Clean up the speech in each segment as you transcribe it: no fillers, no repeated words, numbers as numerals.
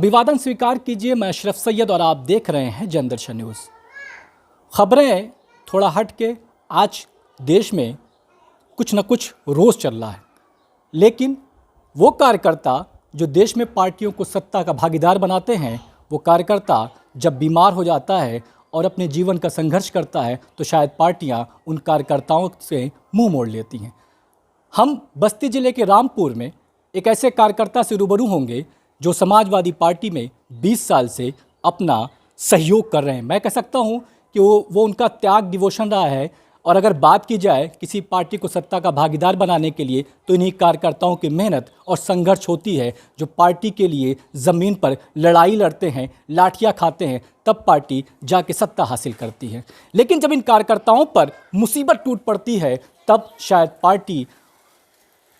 अभिवादन स्वीकार कीजिए। मैं अशरफ सैयद और आप देख रहे हैं जनदर्शन न्यूज़। खबरें थोड़ा हट के आज देश में कुछ न कुछ रोज़ चल रहा है, लेकिन वो कार्यकर्ता जो देश में पार्टियों को सत्ता का भागीदार बनाते हैं, वो कार्यकर्ता जब बीमार हो जाता है और अपने जीवन का संघर्ष करता है तो शायद पार्टियां उन कार्यकर्ताओं से मुंह मोड़ लेती हैं। हम बस्ती ज़िले के रामपुर में एक ऐसे कार्यकर्ता से रूबरू होंगे जो समाजवादी पार्टी में 20 साल से अपना सहयोग कर रहे हैं। मैं कह सकता हूं कि वो उनका त्याग डिवोशन रहा है। और अगर बात की जाए किसी पार्टी को सत्ता का भागीदार बनाने के लिए तो इन्हीं कार्यकर्ताओं की मेहनत और संघर्ष होती है, जो पार्टी के लिए ज़मीन पर लड़ाई लड़ते हैं, लाठियाँ खाते हैं, तब पार्टी जाके सत्ता हासिल करती है। लेकिन जब इन कार्यकर्ताओं पर मुसीबत टूट पड़ती है तब शायद पार्टी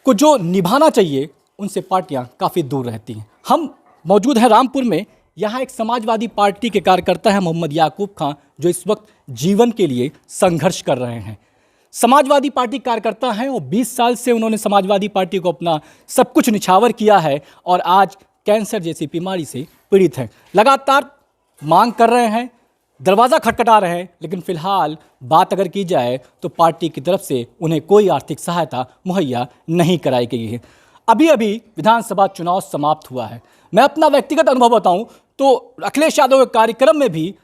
को जो निभाना चाहिए उनसे पार्टियां काफ़ी दूर रहती हैं। हम मौजूद हैं रामपुर में। यहाँ एक समाजवादी पार्टी के कार्यकर्ता हैं मोहम्मद याकूब खां, जो इस वक्त जीवन के लिए संघर्ष कर रहे हैं। समाजवादी पार्टी कार्यकर्ता हैं और 20 साल से उन्होंने समाजवादी पार्टी को अपना सब कुछ निछावर किया है और आज कैंसर जैसी बीमारी से पीड़ित हैं। लगातार मांग कर रहे हैं, दरवाज़ा खटखटा रहे हैं, लेकिन फ़िलहाल बात अगर की जाए तो पार्टी की तरफ से उन्हें कोई आर्थिक सहायता मुहैया नहीं कराई गई है। अभी अभी विधानसभा चुनाव समाप्त हुआ है। मैं अपना व्यक्तिगत अनुभव बताऊं तो अखिलेश यादव के कार्यक्रम में भी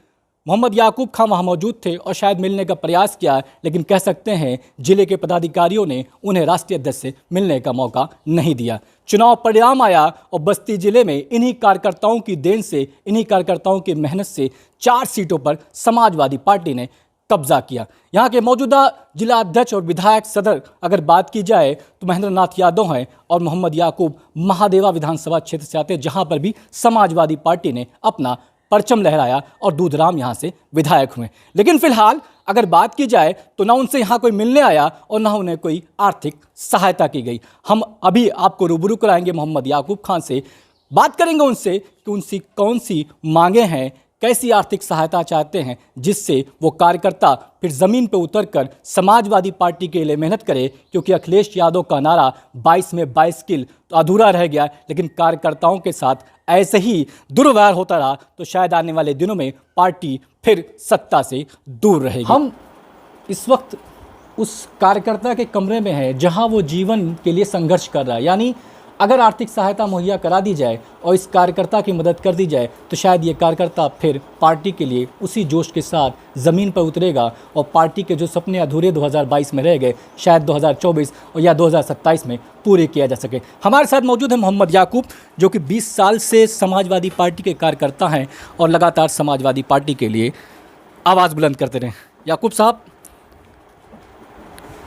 मोहम्मद याकूब खां वहाँ मौजूद थे और शायद मिलने का प्रयास किया, लेकिन कह सकते हैं जिले के पदाधिकारियों ने उन्हें राष्ट्रीय अध्यक्ष से मिलने का मौका नहीं दिया। चुनाव परिणाम आया और बस्ती जिले में इन्हीं कार्यकर्ताओं की देन से, इन्हीं कार्यकर्ताओं की मेहनत से 4 सीटों पर समाजवादी पार्टी ने कब्जा किया। यहाँ के मौजूदा जिला अध्यक्ष और विधायक सदर अगर बात की जाए तो महेंद्र नाथ यादव हैं और मोहम्मद याकूब महादेवा विधानसभा क्षेत्र से आते हैं, जहाँ पर भी समाजवादी पार्टी ने अपना परचम लहराया और दूधराम यहाँ से विधायक हुए। लेकिन फिलहाल अगर बात की जाए तो ना उनसे यहाँ कोई मिलने आया और ना उन्हें कोई आर्थिक सहायता की गई। हम अभी आपको रूबरू कराएंगे मोहम्मद याकूब खां से, बात करेंगे उनसे कि उनसी कौन सी मांगे हैं, कैसी आर्थिक सहायता चाहते हैं, जिससे वो कार्यकर्ता फिर ज़मीन पर उतरकर समाजवादी पार्टी के लिए मेहनत करे। क्योंकि अखिलेश यादव का नारा 22 में 22 किल तो अधूरा रह गया, लेकिन कार्यकर्ताओं के साथ ऐसे ही दुर्व्यवहार होता रहा तो शायद आने वाले दिनों में पार्टी फिर सत्ता से दूर रहेगी। हम इस वक्त उस कार्यकर्ता के कमरे में हैं जहां वो जीवन के लिए संघर्ष कर रहा है। यानी अगर आर्थिक सहायता मुहैया करा दी जाए और इस कार्यकर्ता की मदद कर दी जाए तो शायद ये कार्यकर्ता फिर पार्टी के लिए उसी जोश के साथ ज़मीन पर उतरेगा और पार्टी के जो सपने अधूरे 2022 में रह गए शायद 2024 और या 2027 में पूरे किया जा सके। हमारे साथ मौजूद है मोहम्मद याकूब, जो कि 20 साल से समाजवादी पार्टी के कार्यकर्ता हैं और लगातार समाजवादी पार्टी के लिए आवाज़ बुलंद करते रहे। याकूब साहब,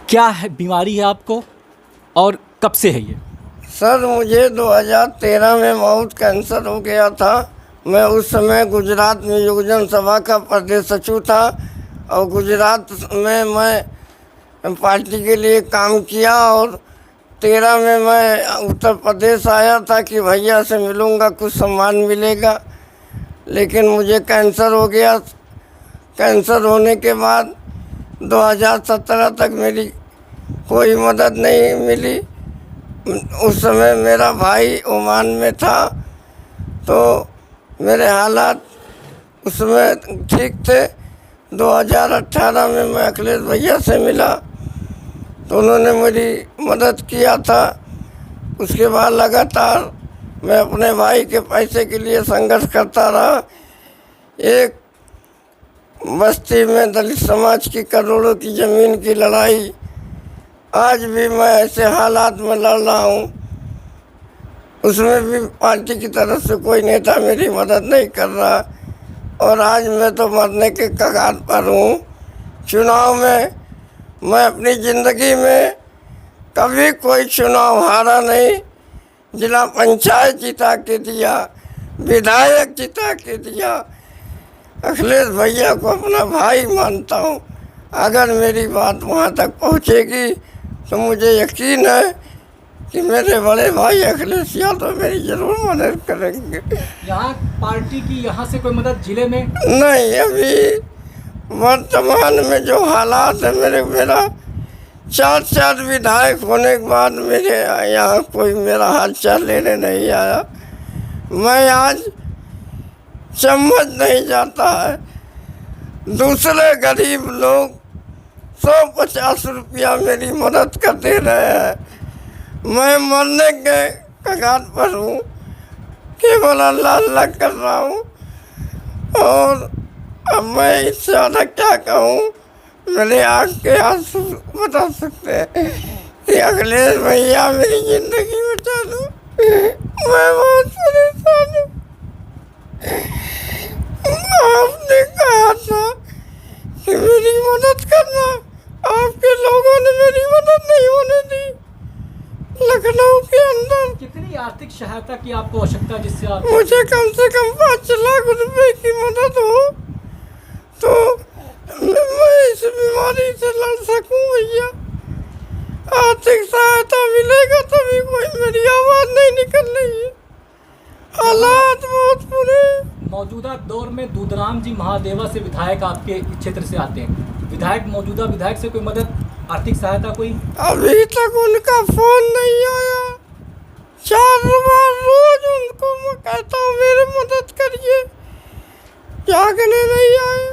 क्या है बीमारी है आपको और कब से है ये? सर, मुझे 2013 में माउथ कैंसर हो गया था। मैं उस समय गुजरात में युवजन सभा का प्रदेश सचिव था और गुजरात में मैं पार्टी के लिए काम किया और 13 में मैं उत्तर प्रदेश आया था कि भैया से मिलूँगा, कुछ सम्मान मिलेगा। लेकिन मुझे कैंसर हो गया। कैंसर होने के बाद 2017 तक मेरी कोई मदद नहीं मिली। उस समय मेरा भाई ओमान में था तो मेरे हालात उसमें ठीक थे। 2018 में मैं अखिलेश भैया से मिला तो उन्होंने मेरी मदद किया था। उसके बाद लगातार मैं अपने भाई के पैसे के लिए संघर्ष करता रहा। एक बस्ती में दलित समाज की करोड़ों की ज़मीन की लड़ाई आज भी मैं ऐसे हालात में लड़ रहा हूँ, उसमें भी पार्टी की तरफ से कोई नेता मेरी मदद नहीं कर रहा और आज मैं तो मरने के कगार पर हूँ। चुनाव में मैं अपनी ज़िंदगी में कभी कोई चुनाव हारा नहीं। जिला पंचायत जिता के दिया, विधायक जिता के दिया। अखिलेश भैया को अपना भाई मानता हूँ। अगर मेरी बात वहाँ तक पहुँचेगी तो मुझे यकीन है कि मेरे बड़े भाई अखिलेश यादव मेरी जरूर मदद करेंगे। यहाँ पार्टी की यहाँ से कोई मदद जिले में नहीं, अभी वर्तमान में जो हालात है मेरा 4 विधायक होने के बाद मेरे यहाँ कोई मेरा हाल चाल लेने नहीं आया। मैं आज समझ नहीं जाता है। दूसरे गरीब लोग 150 रुपया मेरी मदद कर दे रहे हैं। मैं मरने के कगार पर हूँ, केवल अल्लाह अल्लाह कर रहा हूँ। और अब मैं इससे ज़्यादा क्या कहूँ, मेरे आँख के आंसू बता सकते हैं कि अखिलेश भैया मेरी ज़िंदगी बचा दो, मैं बहुत परेशान हूँ। आपने कहा था कि मेरी मदद करना, आपके लोगों ने मेरी मदद नहीं होने दी। लखनऊ के अंदर कितनी आर्थिक सहायता की आपको आवश्यकता है जिससे आप मुझे कम से कम 5 लाख रुपए की मदद हो तो मैं इस बीमारी से लड़ सकूं भैया। आर्थिक सहायता मिलेगा तभी कोई, मेरी आवाज़ नहीं निकल रही है, हालात बहुत बुरे। मौजूदा दौर में दूधराम जी महादेवा से विधायक आपके क्षेत्र से आते हैं, मौजूदा विधायक से कोई मदद, आर्थिक सहायता कोई? अभी तक उनका फोन नहीं आया। 4 बार रोज उनको मैं कहता हूँ मेरी मदद करिए, जागने नहीं आए,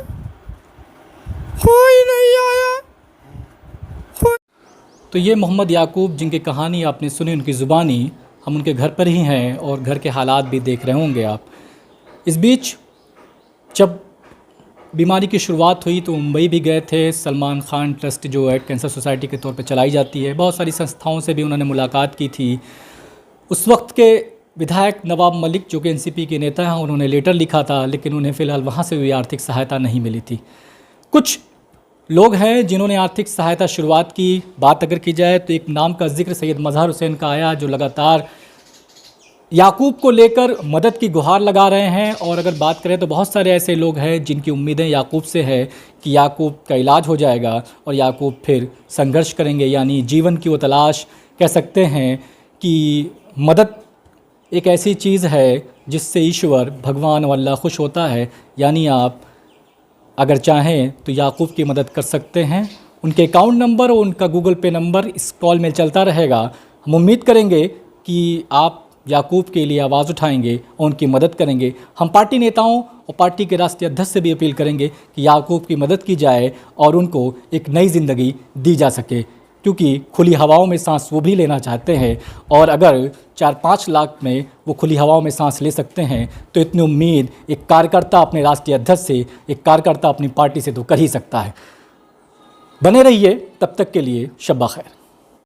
कोई नहीं आया। तो ये मोहम्मद याकूब जिनकी कहानी आपने सुनी, उनकी ज़ुबानी, हम उनके घर पर ही हैं और घर के हालात भी देख रहे होंगे आप। इस बीच जब बीमारी की शुरुआत हुई तो मुंबई भी गए थे। सलमान खान ट्रस्ट जो है कैंसर सोसाइटी के तौर पे चलाई जाती है, बहुत सारी संस्थाओं से भी उन्होंने मुलाकात की थी। उस वक्त के विधायक नवाब मलिक जो कि एनसीपी के नेता हैं, उन्होंने लेटर लिखा था, लेकिन उन्हें फ़िलहाल वहाँ से भी आर्थिक सहायता नहीं मिली थी। कुछ लोग हैं जिन्होंने आर्थिक सहायता शुरुआत की। बात अगर की जाए तो एक नाम का जिक्र सैयद मज़हर हुसैन का आया, जो लगातार याकूब को लेकर मदद की गुहार लगा रहे हैं। और अगर बात करें तो बहुत सारे ऐसे लोग हैं जिनकी उम्मीदें याकूब से है कि याकूब का इलाज हो जाएगा और याकूब फिर संघर्ष करेंगे, यानी जीवन की वो तलाश। कह सकते हैं कि मदद एक ऐसी चीज़ है जिससे ईश्वर, भगवान व अल्लाह खुश होता है। यानी आप अगर चाहें तो याकूब की मदद कर सकते हैं। उनके अकाउंट नंबर और उनका गूगल पे नंबर इस कॉल में चलता रहेगा। हम उम्मीद करेंगे कि आप याकूब के लिए आवाज़ उठाएंगे और उनकी मदद करेंगे। हम पार्टी नेताओं और पार्टी के राष्ट्रीय अध्यक्ष से भी अपील करेंगे कि याकूब की मदद की जाए और उनको एक नई ज़िंदगी दी जा सके, क्योंकि खुली हवाओं में सांस वो भी लेना चाहते हैं। और अगर 4-5 लाख में वो खुली हवाओं में सांस ले सकते हैं तो इतनी उम्मीद एक कार्यकर्ता अपने राष्ट्रीय अध्यक्ष से, एक कार्यकर्ता अपनी पार्टी से तो कर ही सकता है। बने रहिए, तब तक के लिए शब्बा खैर।